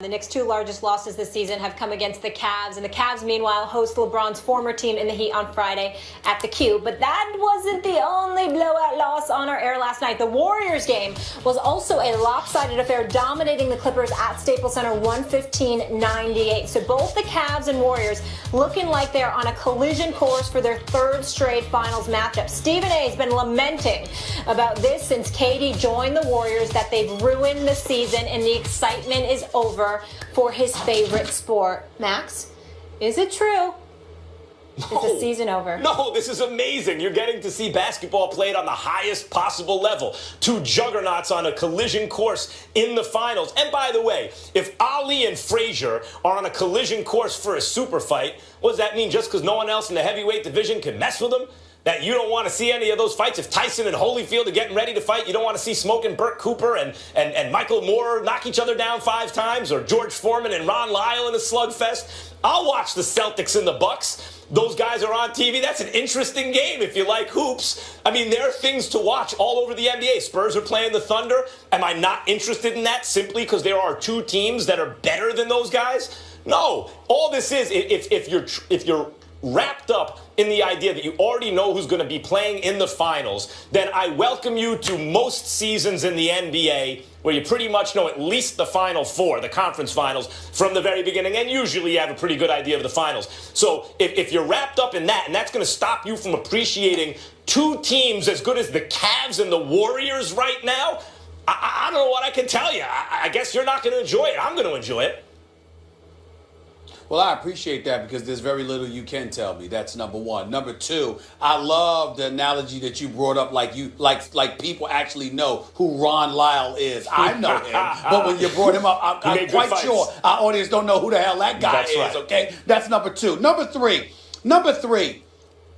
The Knicks' two largest losses this season have come against the Cavs, and the Cavs, meanwhile, host LeBron's former team in the Heat on Friday at the Q. But that wasn't the only blowout loss on our air last night. The Warriors game was also a lopsided affair, dominating the Clippers at Staples Center 115-98. So both the Cavs and Warriors looking like they're on a collision course for their third straight finals matchup. Stephen A has been lamenting about this since KD joined the Warriors, that they've ruined the season and the excitement is over for his favorite sport. Max, is it true? Is the season over? No, this is amazing. You're getting to see basketball played on the highest possible level. Two juggernauts on a collision course in the finals. And by the way, if Ali and Frazier are on a collision course for a super fight, what does that mean? Just because no one else in the heavyweight division can mess with them? That you don't want to see any of those fights? If Tyson and Holyfield are getting ready to fight, you don't want to see Smoking Burt Cooper and Michael Moore knock each other down 5 times, or George Foreman and Ron Lyle in a slugfest? I'll watch the Celtics and the Bucks. Those guys are on TV. That's an interesting game if you like hoops. I mean, there are things to watch all over the NBA. Spurs are playing the Thunder. Am I not interested in that simply because there are two teams that are better than those guys? No. All this is, if you're wrapped up in the idea that you already know who's going to be playing in the finals, then I welcome you to most seasons in the NBA where you pretty much know at least the Final Four, the conference finals, from the very beginning, and usually you have a pretty good idea of the finals. So if you're wrapped up in that, and that's going to stop you from appreciating two teams as good as the Cavs and the Warriors right now, I don't know what I can tell you. I guess you're not going to enjoy it. I'm going to enjoy it. Well, I appreciate that because there's very little you can tell me. That's number one. Number two, I love the analogy that you brought up, like people actually know who Ron Lyle is. I know him, but when you brought him up, I'm quite sure our audience don't know who the hell that guy is. Right. Okay, that's number two. Number three,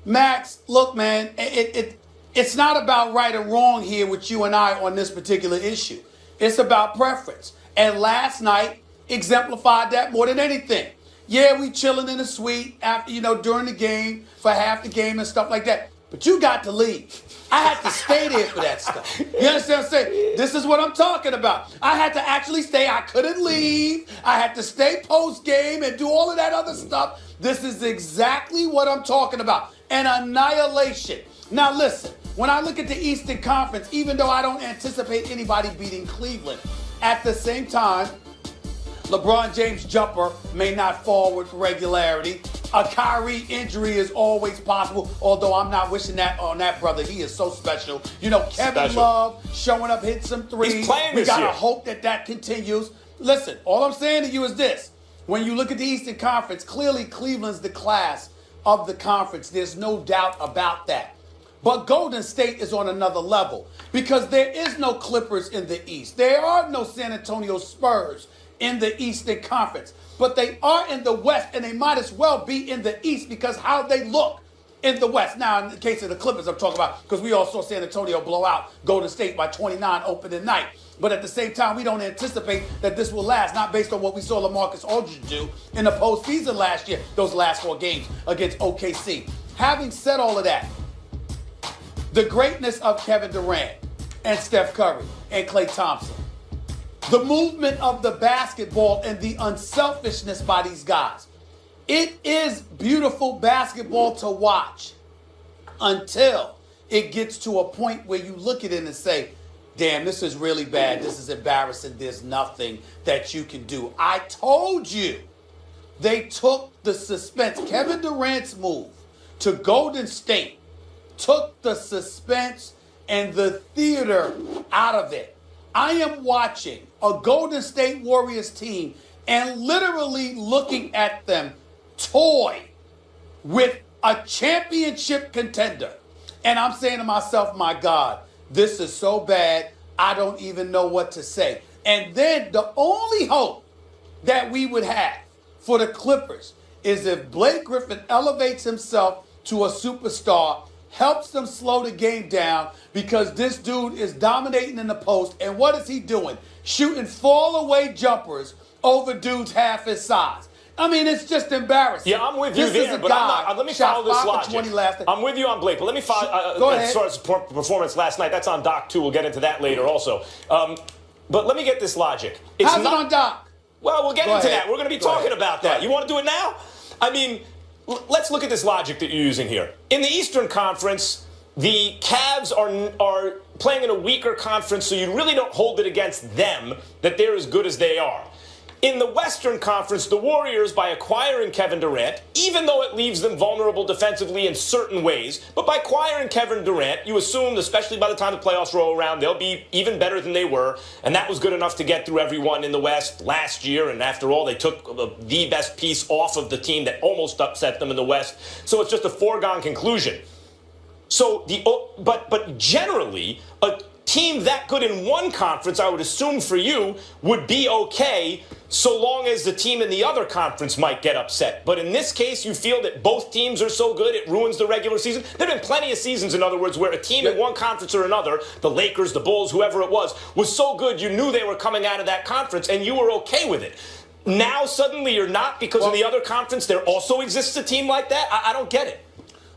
Max. Look, man, it's not about right or wrong here with you and I on this particular issue. It's about preference, and last night exemplified that more than anything. Yeah, we chilling in the suite after, during the game, for half the game and stuff like that. But you got to leave. I had to stay there for that stuff. You understand what I'm saying? This is what I'm talking about. I had to actually stay. I couldn't leave. I had to stay post-game and do all of that other stuff. This is exactly what I'm talking about. An annihilation. Now listen, when I look at the Eastern Conference, even though I don't anticipate anybody beating Cleveland, at the same time, LeBron James' jumper may not fall with regularity. A Kyrie injury is always possible, although I'm not wishing that on that brother. He is so special. Kevin Love showing up, hitting some threes. He's playing we this got year. to hope that continues. Listen, all I'm saying to you is this. When you look at the Eastern Conference, clearly Cleveland's the class of the conference. There's no doubt about that. But Golden State is on another level because there is no Clippers in the East. There are no San Antonio Spurs in the Eastern Conference, but they are in the West, and they might as well be in the East because how they look in the West. Now, in the case of the Clippers, I'm talking about because we all saw San Antonio blow out Golden State by 29 opening night. But at the same time, we don't anticipate that this will last, not based on what we saw LaMarcus Aldridge do in the postseason last year, those last 4 games against OKC. Having said all of that, the greatness of Kevin Durant and Steph Curry and Klay Thompson, the movement of the basketball and the unselfishness by these guys. It is beautiful basketball to watch until it gets to a point where you look at it and say, damn, this is really bad. This is embarrassing. There's nothing that you can do. I told you they took the suspense. Kevin Durant's move to Golden State took the suspense and the theater out of it. I am watching a Golden State Warriors team and literally looking at them toy with a championship contender. And I'm saying to myself, my God, this is so bad, I don't even know what to say. And then the only hope that we would have for the Clippers is if Blake Griffin elevates himself to a superstar, helps them slow the game down because this dude is dominating in the post. And what is he doing? Shooting fall-away jumpers over dudes half his size. I mean, it's just embarrassing. Yeah, I'm with you there, but let me follow this logic. I'm with you on Blake, but let me follow. Go ahead. As far as performance last night, that's on Doc too. We'll get into that later also. But let me get this logic. How's it on Doc? Well, we'll get Go into ahead. that. We're going to be Go talking ahead. about Go that. ahead. You want to do it now? I mean, let's look at this logic that you're using here. In the Eastern Conference, the Cavs are playing in a weaker conference, so you really don't hold it against them that they're as good as they are. In the Western Conference, the Warriors, by acquiring Kevin Durant, even though it leaves them vulnerable defensively in certain ways, but by acquiring Kevin Durant, you assume, especially by the time the playoffs roll around, they'll be even better than they were, and that was good enough to get through everyone in the West last year, and after all, they took the best piece off of the team that almost upset them in the West, so it's just a foregone conclusion. So, but generally, a team that good in one conference, I would assume for you, would be okay so long as the team in the other conference might get upset. But in this case, you feel that both teams are so good it ruins the regular season? There have been plenty of seasons, in other words, where a team in one conference or another, the Lakers, the Bulls, whoever it was so good you knew they were coming out of that conference and you were okay with it. Now suddenly you're not because in the other conference there also exists a team like that? I don't get it.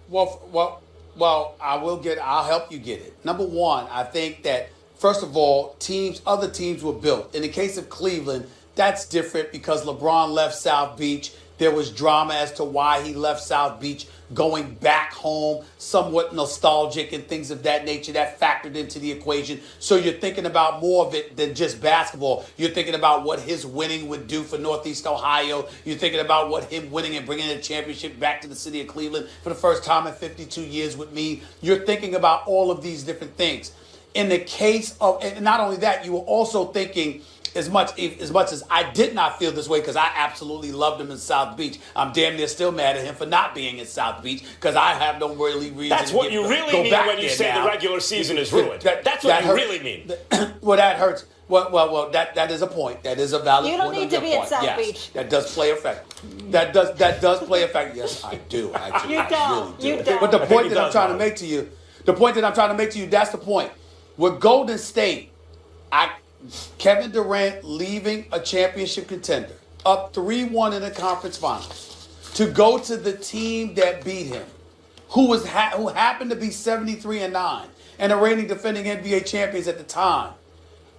Well, I'll help you get it. Number one, I think that, first of all, other teams were built. In the case of Cleveland, that's different because LeBron left South Beach. There was drama as to why he left South Beach, going back home, somewhat nostalgic and things of that nature that factored into the equation. So you're thinking about more of it than just basketball. You're thinking about what his winning would do for Northeast Ohio. You're thinking about what him winning and bringing a championship back to the city of Cleveland for the first time in 52 years would mean. You're thinking about all of these different things. In the case of, and not only that, you were also thinking, as much as I did not feel this way because I absolutely loved him in South Beach, I'm damn near still mad at him for not being in South Beach because I have no really reason. That's what you really mean when you say the regular season is ruined. That's what you really mean. Well, that hurts. Well, that is a point. That is a valid point. You don't need to be at South Beach. That does play a factor. That does play a factor. Yes, I do. Actually, You don't. Really do. You don't. But the point that I'm trying to make to you, that's the point. With Golden State, Kevin Durant leaving a championship contender, up 3-1 in the conference finals, to go to the team that beat him, who happened to be 73-9 and the reigning defending NBA champions at the time.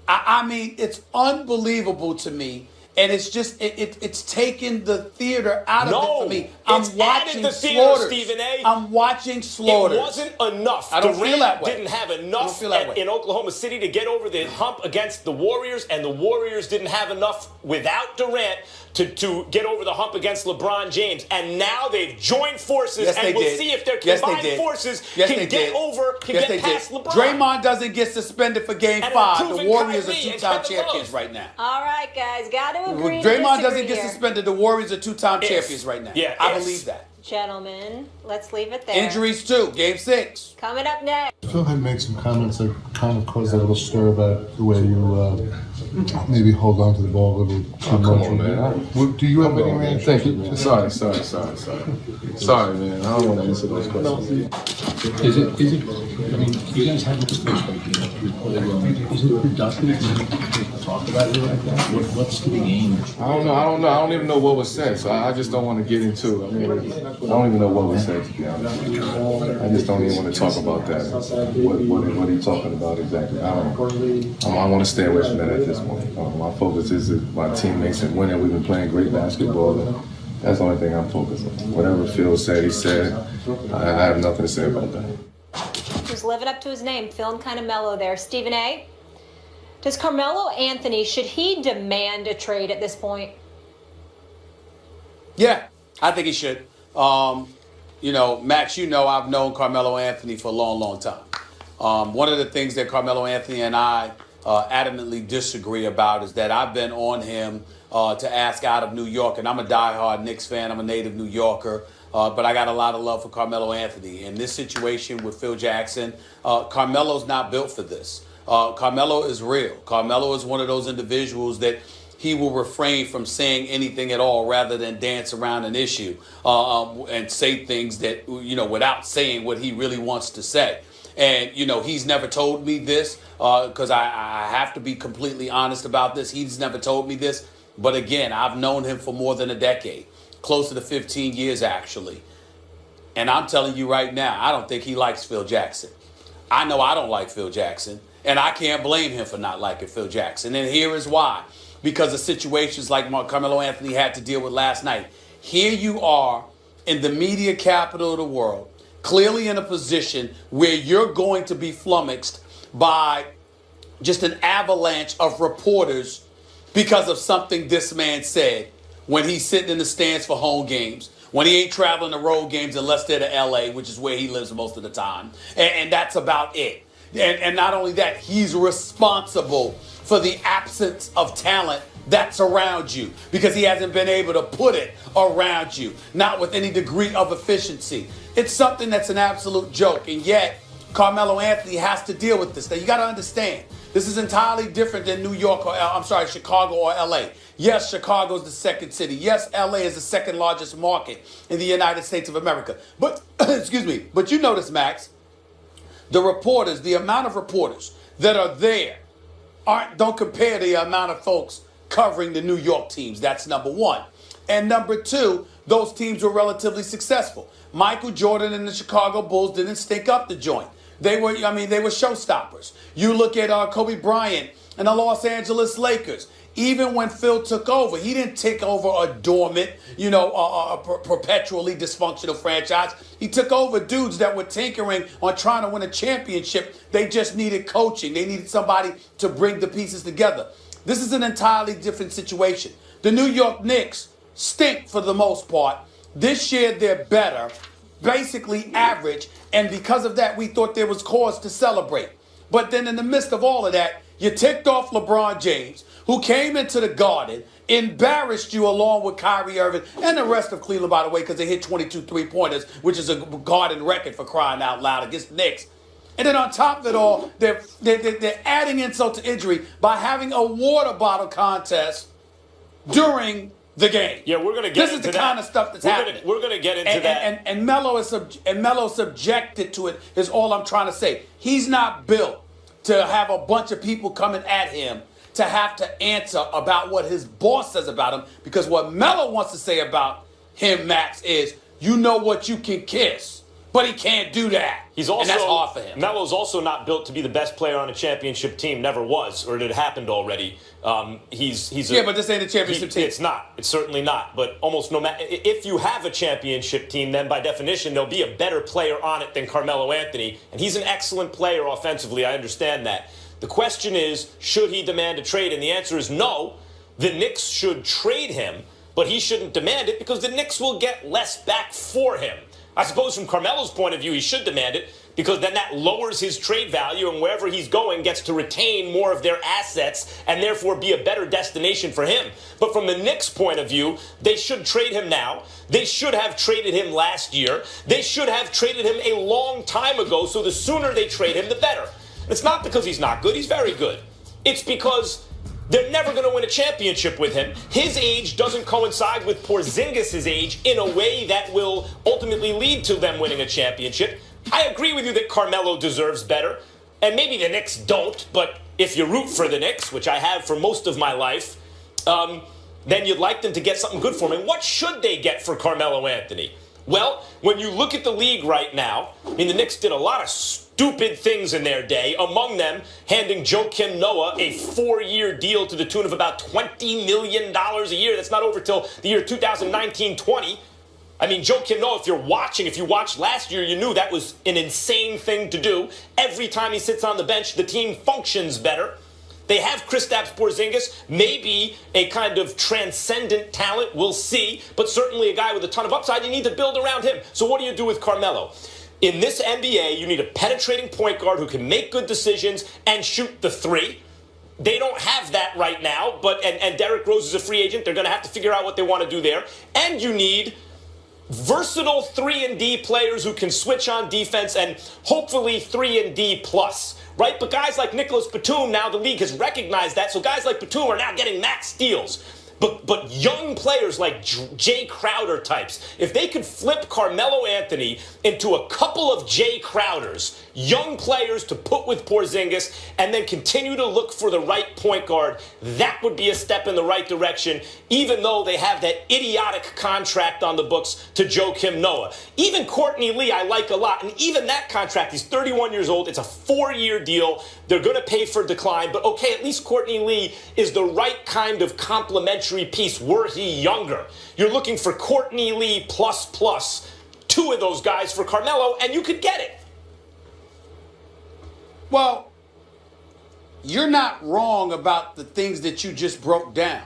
I mean, it's unbelievable to me. And it's just, it's taken the theater out of it for me. I'm watching the theater, Stephen A. I'm watching slaughters. It wasn't enough. I don't feel that way. Didn't have enough in Oklahoma City to get over the hump against the Warriors, and the Warriors didn't have enough without Durant to get over the hump against LeBron James. And now they've joined forces, and we'll see if their combined forces can get past LeBron. Draymond doesn't get suspended for Game 5. The Warriors are two-time champions right now. All right, guys, got to agree. Draymond doesn't get suspended. The Warriors are two-time champions right now. Yeah, I believe that. Gentlemen, let's leave it there. Injuries too. Game 6. Coming up next. Phil had made some comments that kind of caused a little stir about the way you maybe hold on to the ball a little too much. Come on, man. Do you have any reaction? Thank you. Sorry, man. I don't want to answer those questions. Is it, I mean, you guys have a discussion, is it productive to talk about it like that? What's the game? I don't know. I don't even know what was said, so I just don't want to get into it. I mean, I don't even know what was said, to be honest. I just don't even want to talk about that. What are you talking about exactly? I want to stay away from that at this point. My focus is my teammates and winning. We've been playing great basketball. And that's the only thing I'm focused on. Whatever Phil said, he said. I have nothing to say about that. Just living up to his name, feeling kind of mellow there. Stephen A., does Carmelo Anthony, should he demand a trade at this point? Yeah, I think he should. Max, I've known Carmelo Anthony for a long, long time. One of the things that Carmelo Anthony and I adamantly disagree about is that I've been on him to ask out of New York, and I'm a diehard Knicks fan. I'm a native New Yorker, but I got a lot of love for Carmelo Anthony. In this situation with Phil Jackson, Carmelo's not built for this. Carmelo is real. Carmelo is one of those individuals that he will refrain from saying anything at all rather than dance around an issue and say things that, without saying what he really wants to say. And, he's never told me this because I have to be completely honest about this. He's never told me this. But again, I've known him for more than a decade, closer to 15 years, actually. And I'm telling you right now, I don't think he likes Phil Jackson. I know I don't like Phil Jackson, and I can't blame him for not liking Phil Jackson. And here is why. because of situations like Carmelo Anthony had to deal with last night. Here you are in the media capital of the world, clearly in a position where you're going to be flummoxed by just an avalanche of reporters because of something this man said when he's sitting in the stands for home games, when he ain't traveling to road games unless they're to LA, which is where he lives most of the time. And that's about it. And not only that, he's responsible for the absence of talent that's around you because he hasn't been able to put it around you, not with any degree of efficiency. It's something that's an absolute joke, and yet Carmelo Anthony has to deal with this. Now, you got to understand, this is entirely different than New York or, Chicago or LA. Yes, Chicago is the second city. Yes, LA is the second largest market in the United States of America. But, excuse me, but you notice, Max, the reporters, the amount of reporters that are there don't compare the amount of folks covering the New York teams. That's number one. And number two, those teams were relatively successful. Michael Jordan and the Chicago Bulls didn't stink up the joint. They were showstoppers. You look at Kobe Bryant and the Los Angeles Lakers. Even when Phil took over, he didn't take over a dormant, perpetually dysfunctional franchise. He took over dudes that were tinkering on trying to win a championship. They just needed coaching. They needed somebody to bring the pieces together. This is an entirely different situation. The New York Knicks stink for the most part. This year, they're better, basically average, and because of that, we thought there was cause to celebrate. But then in the midst of all of that, you ticked off LeBron James, who came into the Garden, embarrassed you along with Kyrie Irving and the rest of Cleveland, by the way, because they hit 22 three-pointers, which is a Garden record for crying out loud against the Knicks. And then on top of it all, they're adding insult to injury by having a water bottle contest during the game. Yeah, we're going to get into that. This is the that. Kind of stuff that's happening. We're going to get into that. And Melo is subjected to it is all I'm trying to say. He's not built to have a bunch of people coming at him to have to answer about what his boss says about him, because what Melo wants to say about him, Max, is you know what you can kiss, but he can't do that. And that's hard for him. Melo's also not built to be the best player on a championship team. Never was, or it had happened already. But this ain't a championship team. It's not. It's certainly not. But almost no matter, if you have a championship team, then by definition there'll be a better player on it than Carmelo Anthony, and he's an excellent player offensively. I understand that. The question is, should he demand a trade? And the answer is no. The Knicks should trade him, but he shouldn't demand it because the Knicks will get less back for him. I suppose from Carmelo's point of view, he should demand it because then that lowers his trade value, and wherever he's going gets to retain more of their assets and therefore be a better destination for him. But from the Knicks' point of view, they should trade him now. They should have traded him last year. They should have traded him a long time ago, so the sooner they trade him, the better. It's not because he's not good. He's very good. It's because they're never going to win a championship with him. His age doesn't coincide with Porzingis' age in a way that will ultimately lead to them winning a championship. I agree with you that Carmelo deserves better, and maybe the Knicks don't, but if you root for the Knicks, which I have for most of my life, then you'd like them to get something good for him. And what should they get for Carmelo Anthony? Well, when you look at the league right now, the Knicks did a lot of stupid things in their day, among them handing Joakim Noah a 4-year deal to the tune of about $20 million a year. That's not over till the year 2019-20. Joakim Noah, if you watched last year, you knew that was an insane thing to do. Every time he sits on the bench, the team functions better. They have Kristaps Porzingis, maybe a kind of transcendent talent, we'll see, but certainly a guy with a ton of upside. You need to build around him. So what do you do with Carmelo? In this NBA, you need a penetrating point guard who can make good decisions and shoot the three. They don't have that right now, and Derrick Rose is a free agent. They're going to have to figure out what they want to do there. And you need versatile 3-and-D players who can switch on defense and hopefully 3-and-D plus. Right? But guys like Nicholas Batum, now the league has recognized that, so guys like Batum are now getting max deals. But young players like Jay Crowder types, if they could flip Carmelo Anthony into a couple of Jay Crowders, young players to put with Porzingis, and then continue to look for the right point guard, that would be a step in the right direction, even though they have that idiotic contract on the books to Joakim Noah. Even Courtney Lee I like a lot, and even that contract, he's 31 years old, it's a 4-year deal, they're going to pay for decline, but okay, at least Courtney Lee is the right kind of complementary piece were he younger. You're looking for Courtney Lee plus 2 of those guys for Carmelo, and you could get it. Well, you're not wrong about the things that you just broke down.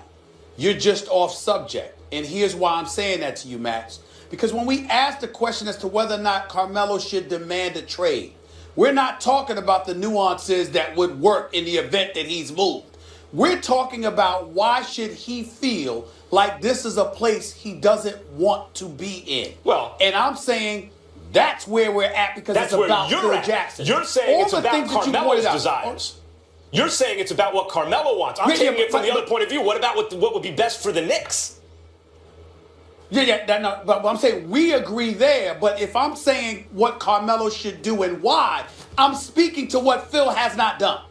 You're just off subject. And here's why I'm saying that to you, Max. Because when we ask the question as to whether or not Carmelo should demand a trade, we're not talking about the nuances that would work in the event that he's moved. We're talking about why should he feel like this is a place he doesn't want to be in. Well, and I'm saying that's where we're at because it's about Phil Jackson. You're saying it's about Carmelo's desires. You're saying it's about what Carmelo wants. I'm taking it from the other point of view. What about what would be best for the Knicks? But I'm saying we agree there. But if I'm saying what Carmelo should do and why, I'm speaking to what Phil has not done.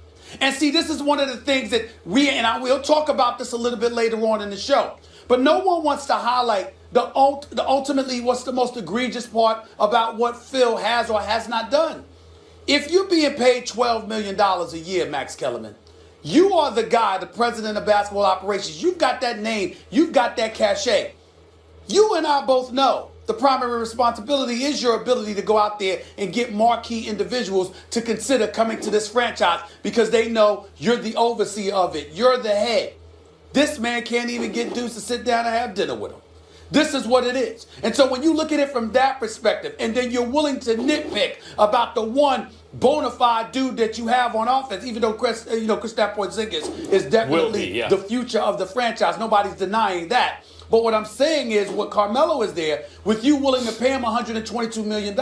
And see, this is one of the things that we'll talk about this a little bit later on in the show. But no one wants to highlight the ultimately what's the most egregious part about what Phil has or has not done. If you're being paid $12 million a year, Max Kellerman, you are the guy, the president of basketball operations. You've got that name. You've got that cachet. You and I both know the primary responsibility is your ability to go out there and get marquee individuals to consider coming to this franchise because they know you're the overseer of it. You're the head. This man can't even get dudes to sit down and have dinner with him. This is what it is. And so when you look at it from that perspective, and then you're willing to nitpick about the one bona fide dude that you have on offense, even though Kristaps Porzingis is definitely the future of the franchise. Nobody's denying that. But what I'm saying is, what Carmelo is there, with you willing to pay him $122 million,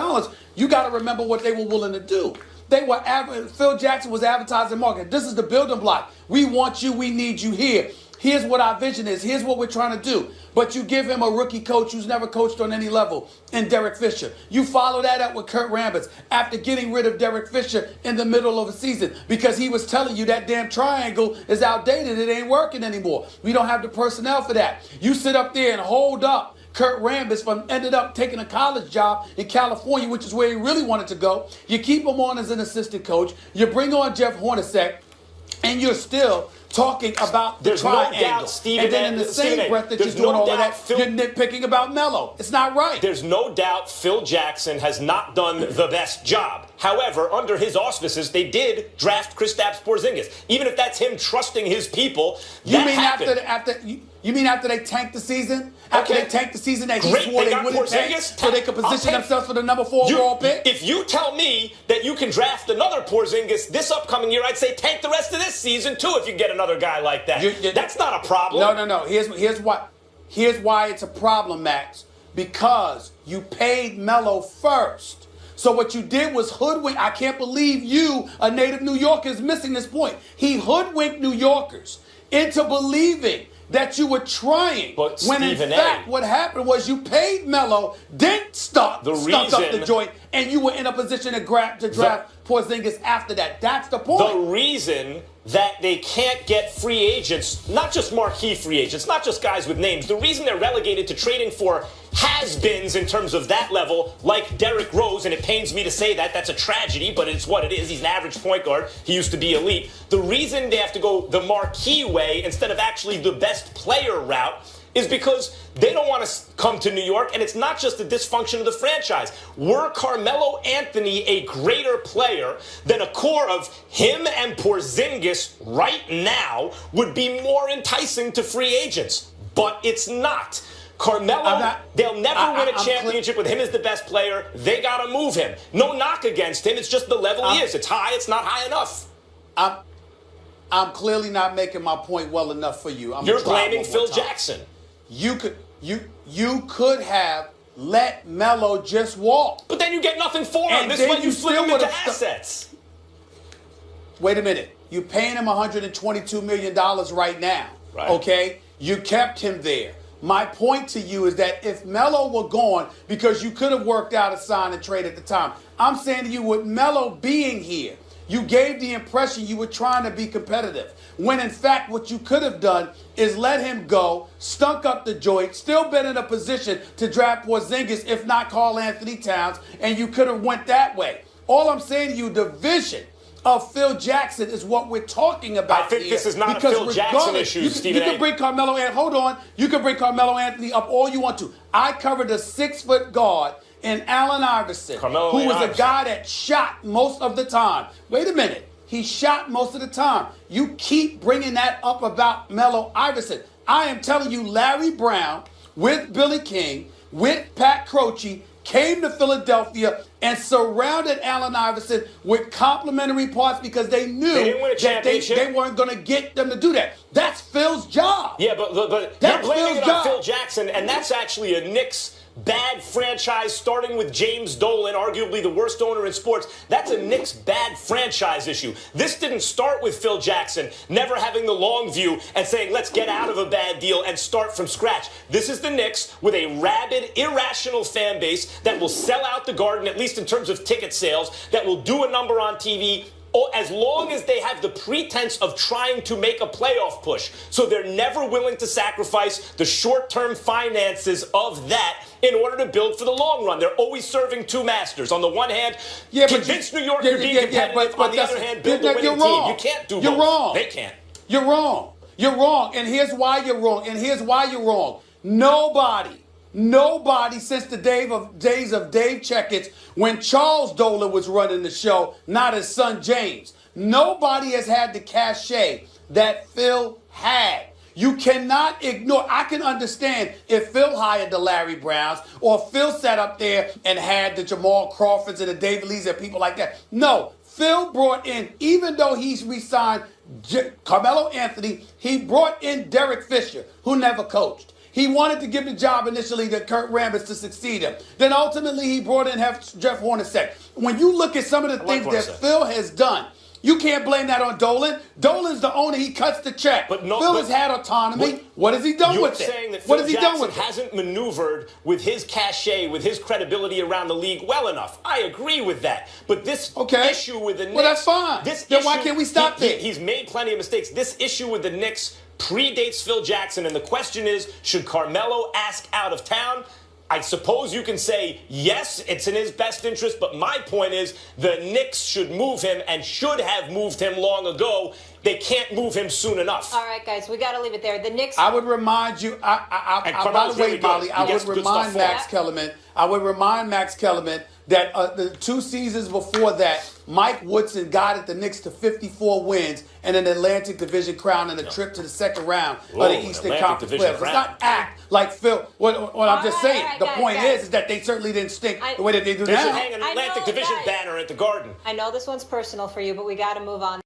you got to remember what they were willing to do. Phil Jackson was advertising market. This is the building block. We want you. We need you here. Here's what our vision is. Here's what we're trying to do. But you give him a rookie coach who's never coached on any level in Derek Fisher. You follow that up with Kurt Rambis after getting rid of Derek Fisher in the middle of a season because he was telling you that damn triangle is outdated. It ain't working anymore. We don't have the personnel for that. You sit up there and hold up Kurt Rambis from ended up taking a college job in California, which is where he really wanted to go. You keep him on as an assistant coach. You bring on Jeff Hornacek, and you're still talking about the triangle. No doubt, Stephen, and then in the same breath that you're doing all of that, you're nitpicking about Melo. It's not right. There's no doubt Phil Jackson has not done the best job. However, under his auspices, they did draft Kristaps Porzingis. Even if that's him trusting his people, You mean after they tanked the season? After they tanked the season that he swore they wouldn't tank so they could position themselves for the number 4 overall pick? If you tell me that you can draft another Porzingis this upcoming year, I'd say tank the rest of this season too if you get another guy like that. That's not a problem. No. Here's why it's a problem, Max. Because you paid Melo first. So what you did was hoodwink. I can't believe you, a native New Yorker, is missing this point. He hoodwinked New Yorkers into believing that you were trying. But when in fact what happened was you paid Melo, then stunk up the joint, and you were in a position to draft Porzingis after that. That's the point. The reason that they can't get free agents, not just marquee free agents, not just guys with names, the reason they're relegated to trading for has-beens in terms of that level, like Derrick Rose, and it pains me to say that, that's a tragedy, but it's what it is. He's an average point guard. He used to be elite. The reason they have to go the marquee way instead of actually the best player route is because they don't want to come to New York, and it's not just the dysfunction of the franchise. Were Carmelo Anthony a greater player, then a core of him and Porzingis right now would be more enticing to free agents. But it's not. Carmelo, they'll never win a championship with him as the best player. They got to move him. No knock against him. It's just the level he is. It's high. It's not high enough. I'm clearly not making my point well enough for you. You're blaming Phil Jackson. You could have let Melo just walk. But then you get nothing for him. This is when you split him into assets. Wait a minute. You're paying him $122 million right now. Right. Okay? You kept him there. My point to you is that if Melo were gone, because you could have worked out a sign and trade at the time, I'm saying to you, with Melo being here, you gave the impression you were trying to be competitive. When in fact, what you could have done is let him go, stunk up the joint, still been in a position to draft Porzingis, if not Karl Anthony Towns, and you could have went that way. All I'm saying to you, the vision of Phil Jackson is what we're talking about. I think here, this is not a Phil Jackson issue, Stephen A. You can bring Carmelo and hold on. You can bring Carmelo Anthony up all you want to. I covered a 6-foot guard in Allen Iverson, who was a guy that shot most of the time. Wait a minute. He shot most of the time. You keep bringing that up about Melo Iverson. I am telling you, Larry Brown with Billy King, with Pat Croce, came to Philadelphia and surrounded Allen Iverson with complimentary parts because they knew that they weren't going to get them to do that. That's Phil's job. Yeah, but you're blaming it on Phil Jackson, and that's actually a Knicks bad franchise, starting with James Dolan, arguably the worst owner in sports. That's a Knicks bad franchise issue. This didn't start with Phil Jackson never having the long view and saying, let's get out of a bad deal and start from scratch. This is the Knicks with a rabid, irrational fan base that will sell out the Garden, at least in terms of ticket sales, that will do a number on TV, as long as they have the pretense of trying to make a playoff push. So they're never willing to sacrifice the short-term finances of that in order to build for the long run. They're always serving two masters. On the one hand, convince New York you're being competitive. On the other hand, build a winning team. You can't do both. You're wrong. They can't. You're wrong. You're wrong. And here's why you're wrong. And here's why you're wrong. Nobody since the days of Dave Checketts, when Charles Dolan was running the show, not his son James, nobody has had the cachet that Phil had. You cannot ignore. I can understand if Phil hired the Larry Browns or Phil sat up there and had the Jamal Crawfords and the David Lees and people like that. No, Phil brought in, even though he's re-signed Carmelo Anthony, he brought in Derek Fisher, who never coached. He wanted to give the job initially to Kurt Rambis to succeed him. Then ultimately he brought in Jeff Hornacek. When you look at some of the things that Phil has done, you can't blame that on Dolan. Dolan's the owner. He cuts the check. Phil has had autonomy. What has he done with it? You're saying that Phil Jackson hasn't maneuvered with his cachet, with his credibility around the league well enough. I agree with that. But this issue with the Knicks... Well, that's fine. Then why can't we stop there? He's made plenty of mistakes. This issue with the Knicks predates Phil Jackson, and the question is, should Carmelo ask out of town? I suppose you can say, yes, it's in his best interest, but my point is the Knicks should move him and should have moved him long ago. They can't move him soon enough. All right, guys, we got to leave it there. The Knicks... I would remind you, by the way, Molly, I would remind Max Kellerman that the 2 seasons before that, Mike Woodson guided the Knicks to 54 wins and an Atlantic Division crown and a trip to the second round of the Eastern Conference playoffs. Let's not act like Phil. What I'm just saying. The point is that they certainly didn't stink the way that they do now. They should hang an Atlantic Division banner at the Garden. I know this one's personal for you, but we got to move on.